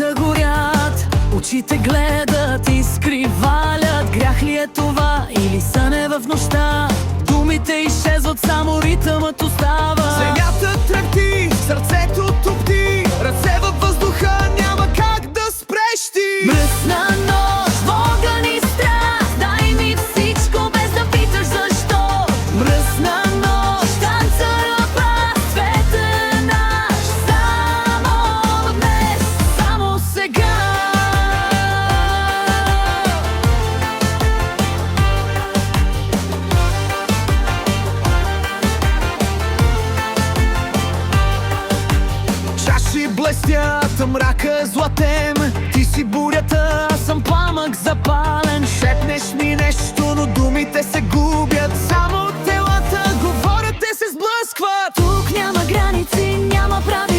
Крилата горят, очите гледат, искри валят. Грях ли е това или сън е в нощта? Думите изчезват, само ритъмът остава. Земята трепти, сърцето топти, ръце във въздуха, няма как да спреш ти. Мръсна нощ, в огън и страст, дай ми всичко без да питаш защо. Мръсна нощ, танцора пас, света е наш, само днес, само сега. Чаши блестят, мрака е златен. Ти си бурята, аз съм пламък запален. Шепнеш ми нещо, но думите се губят. Само телата говорят, те се сблъскват. Тук няма граници, няма правила.